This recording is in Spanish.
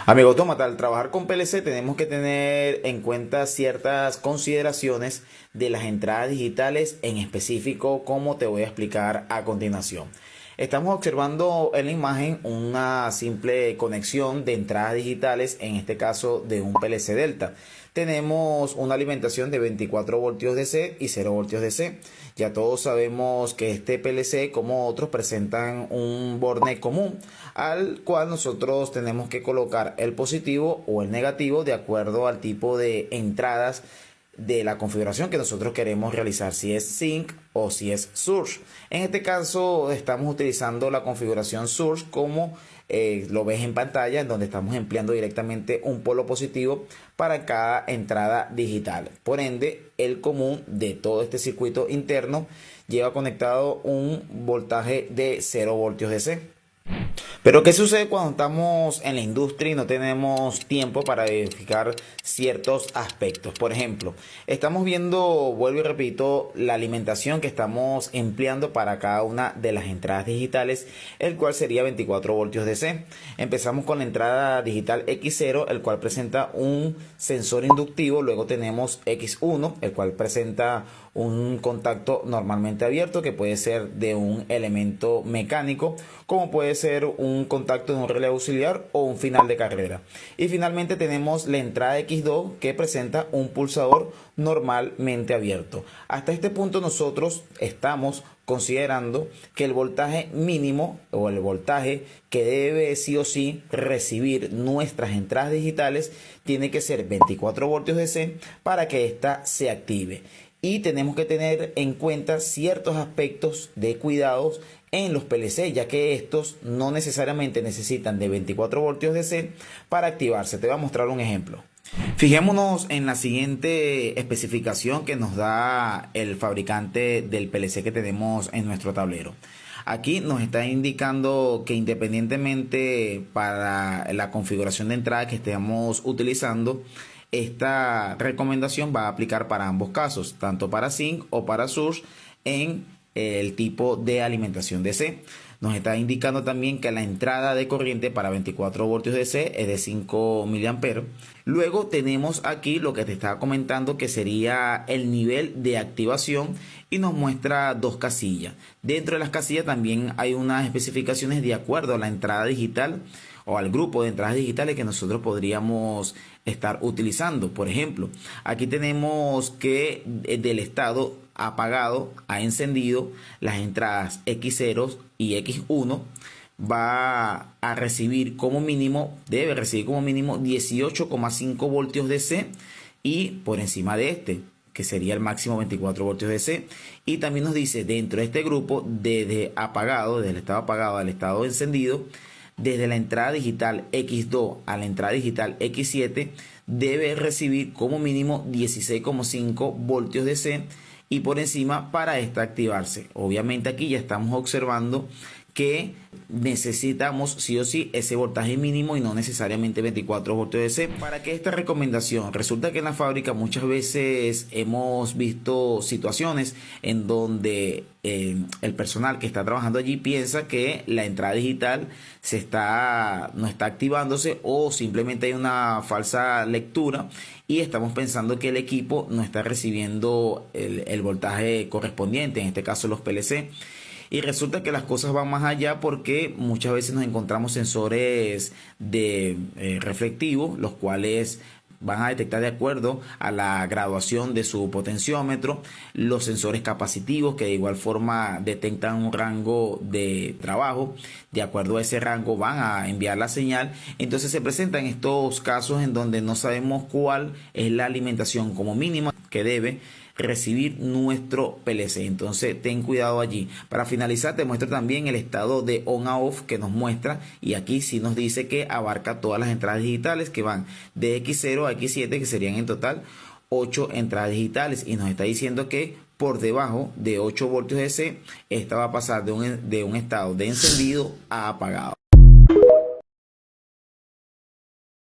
Amigo Autómata, al trabajar con PLC tenemos que tener en cuenta ciertas consideraciones de las entradas digitales en específico, como te voy a explicar a continuación. Estamos observando en la imagen una simple conexión de entradas digitales, en este caso de un PLC Delta. Tenemos una alimentación de 24 voltios DC y 0 voltios DC. Ya todos sabemos que este PLC, como otros, presentan un borne común al cual nosotros tenemos que colocar el positivo o el negativo de acuerdo al tipo de entradas de la configuración que nosotros queremos realizar, si es Sync o si es Source. En este caso estamos utilizando la configuración Source, como lo ves en pantalla, en donde estamos empleando directamente un polo positivo para cada entrada digital. Por ende, el común de todo este circuito interno lleva conectado un voltaje de 0 voltios DC. Pero ¿qué sucede cuando estamos en la industria y no tenemos tiempo para verificar ciertos aspectos? Por ejemplo, estamos viendo, vuelvo y repito, la alimentación que estamos empleando para cada una de las entradas digitales, el cual sería 24 voltios DC. Empezamos con la entrada digital X0, el cual presenta un sensor inductivo. Luego tenemos X1, el cual presenta un contacto normalmente abierto, que puede ser de un elemento mecánico, como puede ser un contacto de un relé auxiliar o un final de carrera. Y finalmente tenemos la entrada X2, que presenta un pulsador normalmente abierto. Hasta este punto nosotros estamos considerando que el voltaje mínimo o el voltaje que debe sí o sí recibir nuestras entradas digitales tiene que ser 24 voltios DC para que ésta se active. Y tenemos que tener en cuenta ciertos aspectos de cuidados en los PLC, ya que estos no necesariamente necesitan de 24 voltios DC para activarse. Te voy a mostrar un ejemplo. Fijémonos en la siguiente especificación que nos da el fabricante del PLC que tenemos en nuestro tablero. Aquí nos está indicando que independientemente para la configuración de entrada que estemos utilizando, esta recomendación va a aplicar para ambos casos, tanto para Sync o para Source en el tipo de alimentación DC. Nos está indicando también que la entrada de corriente para 24 voltios DC es de 5 miliamperes. Luego tenemos aquí lo que te estaba comentando, que sería el nivel de activación, y nos muestra dos casillas. Dentro de las casillas también hay unas especificaciones de acuerdo a la entrada digital o al grupo de entradas digitales que nosotros podríamos estar utilizando. Por ejemplo, aquí tenemos que del estado apagado a encendido, las entradas X0 y X1 va a recibir como mínimo, debe recibir como mínimo 18,5 voltios DC, y por encima de este, que sería el máximo 24 voltios DC. Y también nos dice dentro de este grupo, desde apagado, desde el estado apagado al estado encendido, desde la entrada digital X2 a la entrada digital X7 debe recibir como mínimo 16,5 voltios DC, y por encima para esta activarse. Obviamente aquí ya estamos observando que necesitamos sí o sí ese voltaje mínimo y no necesariamente 24 voltios DC. ¿Para qué esta recomendación? Resulta que en la fábrica muchas veces hemos visto situaciones en donde el personal que está trabajando allí piensa que la entrada digital no está activándose, o simplemente hay una falsa lectura y estamos pensando que el equipo no está recibiendo el voltaje correspondiente, en este caso los PLC. Y resulta que las cosas van más allá, porque muchas veces nos encontramos sensores de reflectivos, los cuales van a detectar de acuerdo a la graduación de su potenciómetro, los sensores capacitivos, que de igual forma detectan un rango de trabajo. De acuerdo a ese rango van a enviar la señal. Entonces se presentan estos casos en donde no sabemos cuál es la alimentación como mínima que debe recibir nuestro PLC. Entonces ten cuidado allí. Para finalizar, te muestro también el estado de on a off que nos muestra, y aquí sí nos dice que abarca todas las entradas digitales que van de X0 a X7, que serían en total 8 entradas digitales, y nos está diciendo que por debajo de 8 voltios DC esta va a pasar de un estado de encendido a apagado.